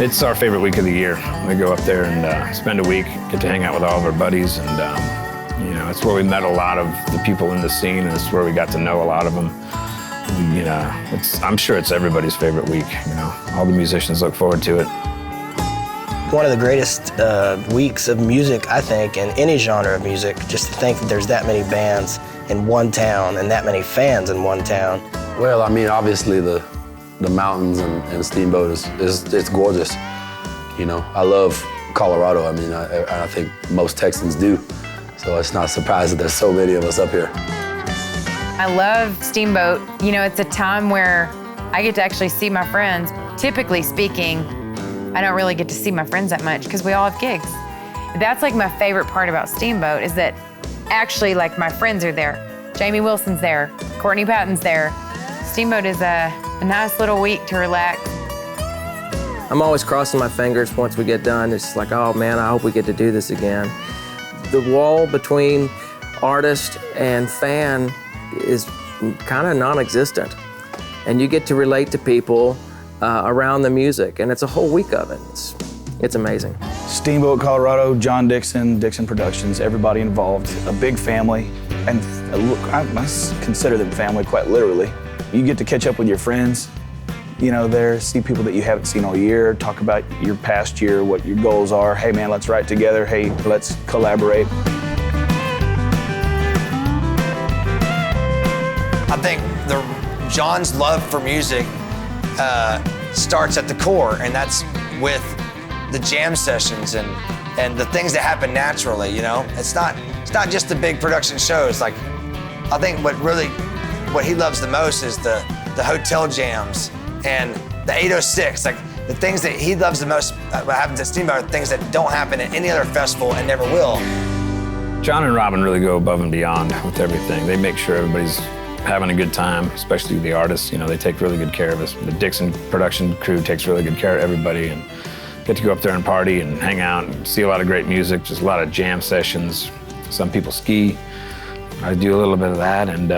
It's our favorite week of the year. We go up there and spend a week, get to hang out with all of our buddies, and it's where we met a lot of the people in the scene, and it's where we got to know a lot of them. I'm sure it's everybody's favorite week. All the musicians look forward to it. One of the greatest weeks of music, I think, in any genre of music, just to think that there's that many bands in one town and that many fans in one town. Well, I mean, obviously the mountains and Steamboat it's gorgeous. I love Colorado. I mean, I think most Texans do. So it's not surprising that there's so many of us up here. I love Steamboat. It's a time where I get to actually see my friends. Typically speaking, I don't really get to see my friends that much because we all have gigs. That's like my favorite part about Steamboat is that actually like my friends are there. Jamie Wilson's there, Courtney Patton's there. Steamboat is a nice little week to relax. I'm always crossing my fingers once we get done. It's like, oh man, I hope we get to do this again. The wall between artist and fan is kind of non-existent. And you get to relate to people around the music, and it's a whole week of it. It's amazing. Steamboat, Colorado, John Dixon, Dixon Productions, everybody involved, a big family. And I consider them family quite literally. You get to catch up with your friends, there, see people that you haven't seen all year, talk about your past year, what your goals are. Hey man, let's write together. Hey, let's collaborate. I think John's love for music starts at the core, and that's with the jam sessions and the things that happen naturally. It's not just the big production shows. Like, I think what he loves the most is the hotel jams and the 806. Like, the things that he loves the most what happens at Steamboat are things that don't happen at any other festival and never will. John and Robin really go above and beyond with everything. They make sure everybody's having a good time, especially the artists. They take really good care of us. The Dixon production crew takes really good care of everybody, and get to go up there and party and hang out and see a lot of great music, just a lot of jam sessions. Some people ski. I do a little bit of that, and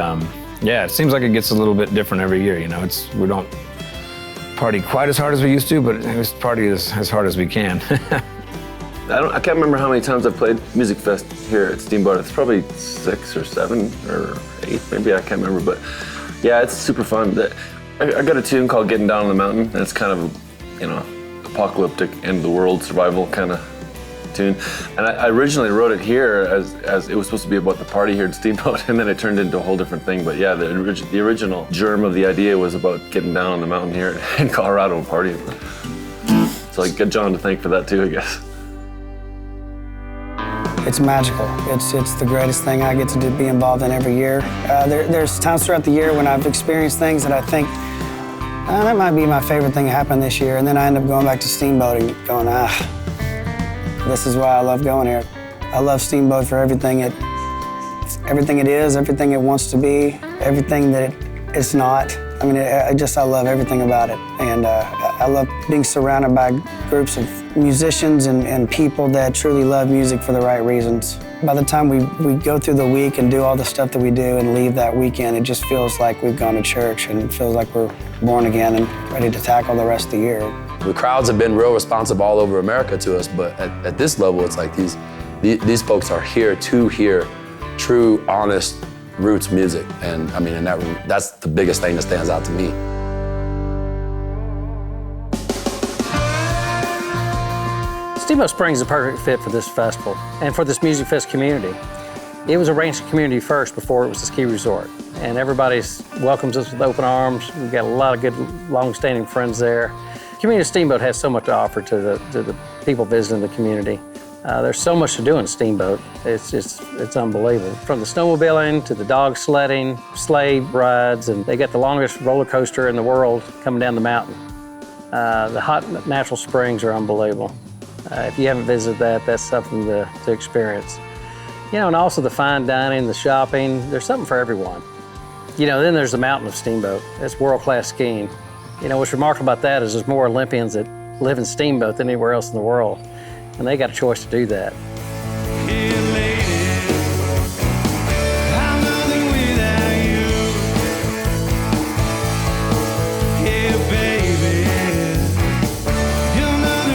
it seems like it gets a little bit different every year. We don't party quite as hard as we used to, but we party as hard as we can. I can't remember how many times I've played MusicFest here at Steamboat. It's probably 6 or 7 or 8, maybe, I can't remember, but yeah, it's super fun. I got a tune called Getting Down on the Mountain, and it's kind of apocalyptic, end of the world survival kind of tune. And I originally wrote it here as it was supposed to be about the party here at Steamboat, and then it turned into a whole different thing. But yeah, the original germ of the idea was about getting down on the mountain here in Colorado and partying. So I get John to thank for that too, I guess. It's magical. It's the greatest thing I get to be involved in every year. There's times throughout the year when I've experienced things that I think, that might be my favorite thing that happened this year, and then I end up going back to Steamboat and going, this is why I love going here. I love Steamboat for everything it is, everything it wants to be, everything that it's not. I mean, I love everything about it. And I love being surrounded by groups of musicians and people that truly love music for the right reasons. By the time we go through the week and do all the stuff that we do and leave that weekend, it just feels like we've gone to church, and it feels like we're born again and ready to tackle the rest of the year. The crowds have been real responsive all over America to us, but at this level, it's like these folks are here to hear true, honest, roots music. And I mean, that's the biggest thing that stands out to me. Steamboat Springs is a perfect fit for this festival and for this MusicFest community. It was a ranch community first before it was a ski resort, and everybody welcomes us with open arms. We've got a lot of good, long-standing friends there. The community of Steamboat has so much to offer to the people visiting the community. There's so much to do in Steamboat. It's unbelievable. From the snowmobiling to the dog sledding, sleigh rides, and they got the longest roller coaster in the world coming down the mountain. The hot natural springs are unbelievable. If you haven't visited that, that's something to experience. And also the fine dining, the shopping, there's something for everyone. Then there's the mountain of Steamboat. It's world-class skiing. What's remarkable about that is there's more Olympians that live in Steamboat than anywhere else in the world. And they got a choice to do that. You're not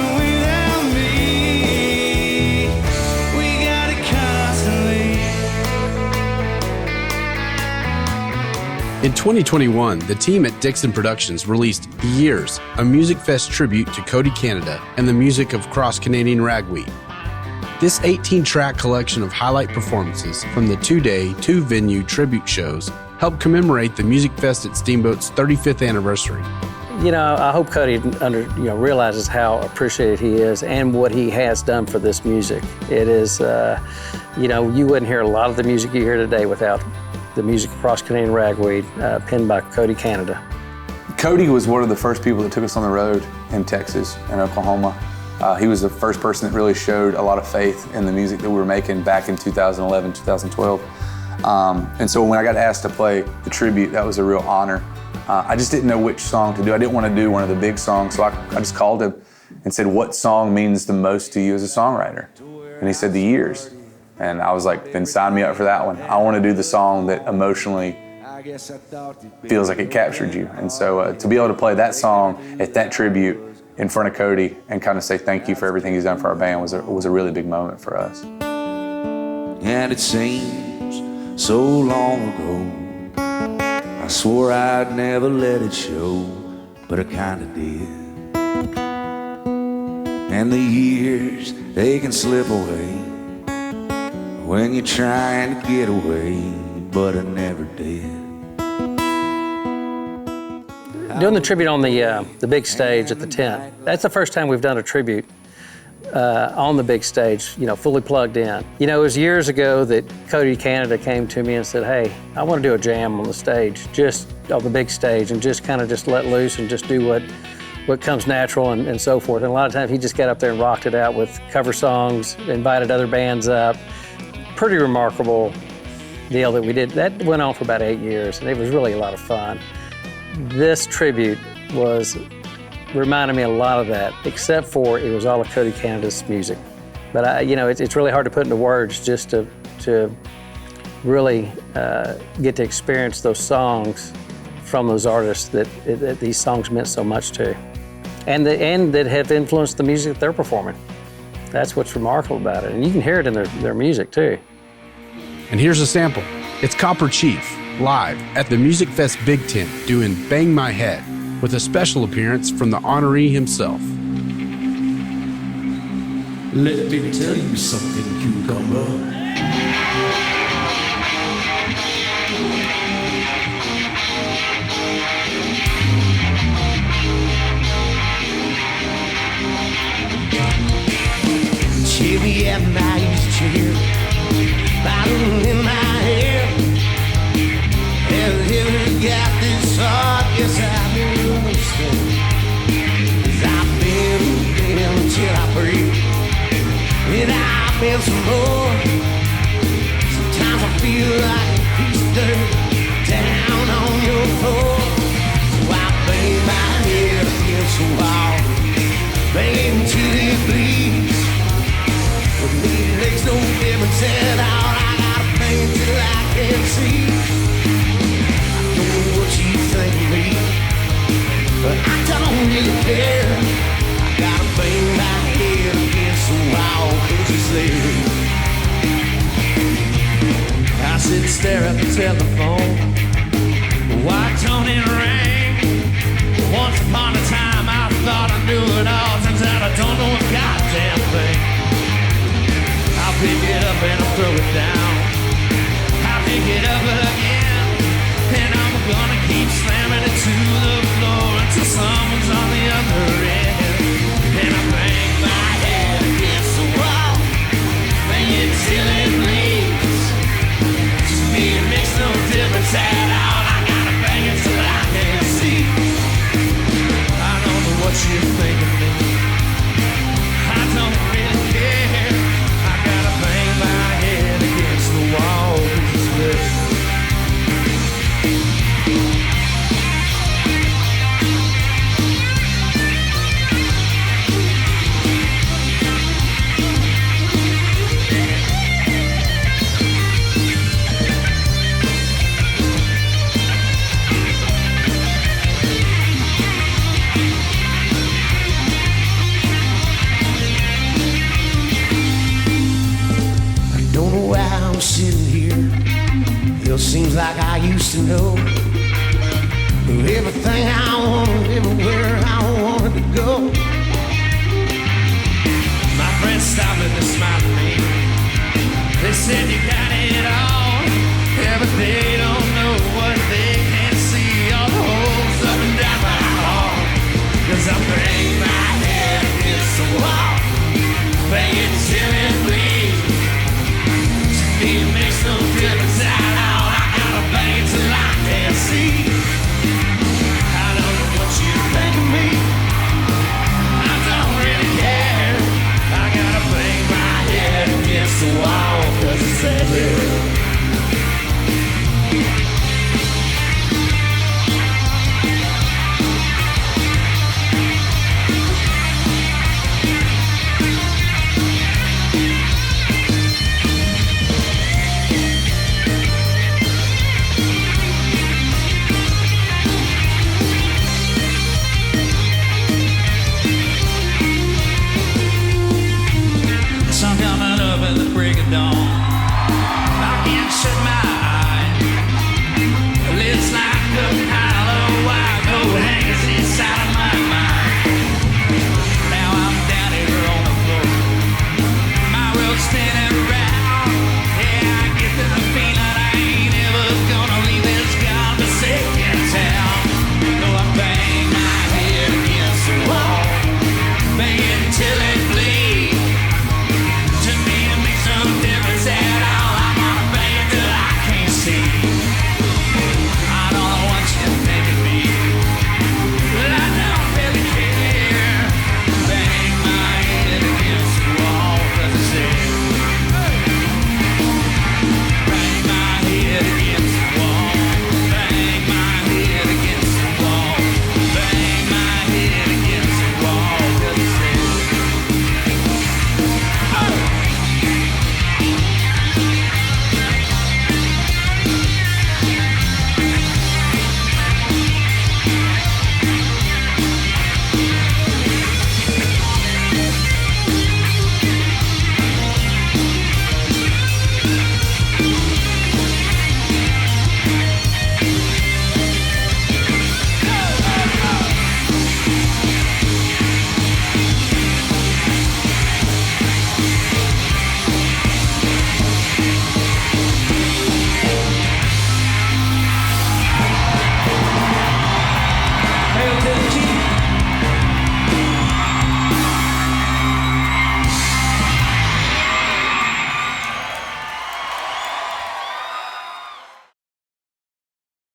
In 2021, the team at Dixon Productions released Years, a MusicFest tribute to Cody Canada and the music of Cross Canadian Ragweed. This 18-track collection of highlight performances from the 2-day, 2-venue tribute shows helped commemorate the MusicFest at Steamboat's 35th anniversary. You know, I hope Cody realizes how appreciated he is and what he has done for this music. It is, you wouldn't hear a lot of the music you hear today without the music of Cross Canadian Ragweed, penned by Cody Canada. Cody was one of the first people that took us on the road in Texas and Oklahoma. He was the first person that really showed a lot of faith in the music that we were making back in 2011, 2012. And so when I got asked to play the tribute, that was a real honor. I just didn't know which song to do. I didn't want to do one of the big songs, so I just called him and said, what song means the most to you as a songwriter? And he said, The Years. And I was like, then sign me up for that one. I want to do the song that emotionally feels like it captured you. And so to be able to play that song at that tribute in front of Cody and kind of say thank you for everything he's done for our band was a really big moment for us. And it seems so long ago, I swore I'd never let it show, but I kinda did. And the years, they can slip away when you're trying to get away, but I never did. Doing the tribute on the big stage at the tent, that's the first time we've done a tribute on the big stage, fully plugged in. It was years ago that Cody Canada came to me and said, hey, I want to do a jam on the stage, just on the big stage, and just kind of just let loose and just do what comes natural and so forth. And a lot of times he just got up there and rocked it out with cover songs, invited other bands up. Pretty remarkable deal that we did. That went on for about 8 years, and it was really a lot of fun. This tribute reminded me a lot of that, except for it was all of Cody Canada's music. But it's really hard to put into words just to really get to experience those songs from those artists that these songs meant so much to, and that have influenced the music that they're performing. That's what's remarkable about it, and you can hear it in their music too. And here's a sample. It's Copper Chief, live at the MusicFest Big Tent doing Bang My Head, with a special appearance from the honoree himself. Let me tell you something, cucumber. Chilly at night, chair, bottle in my hair. Have you ever got this hard? Yes, I do understand. 'Cause I've been until I break, and I've been some more. Sometimes I feel like a piece of dirt down on your floor. So I bang my head against the wall, bang it until it bleeds. With me, it makes no difference at all. I gotta bang till I can't see. I don't know what you think of me, but I don't really care. I gotta bang my head against the wall, 'cause it's there. I sit and stare at the telephone, watch on it ring. Once upon a time I thought I knew it all. Turns out I don't know a goddamn thing. I'll pick it up and I'll throw it down. I'll pick it up again, and I'm gonna keep slamming it to the floor until someone's on the other end. And I bang my head against the wall, bang it till it bleeds. To me it makes no difference at all. I gotta bang it till I can't see. I don't know what you think of me, I don't really care. I gotta bang my head against the wall, 'cause it's there. Don't know why I'm sitting here. It seems like I used to know everything I wanted, everywhere I wanted to go. My friends stopped and they smiled at me. They said you got it all, yeah, but they don't know what they can't see. All the holes up and down my heart, 'cause I bang my head against the wall. Bang it till it bleeds. To me it makes no difference at all. I gotta bang it till I can't see. I don't know what you think of me, I don't really care. I gotta bang my head against the wall, 'cause it's that good. Sun coming up at the break of dawn. I can't shut my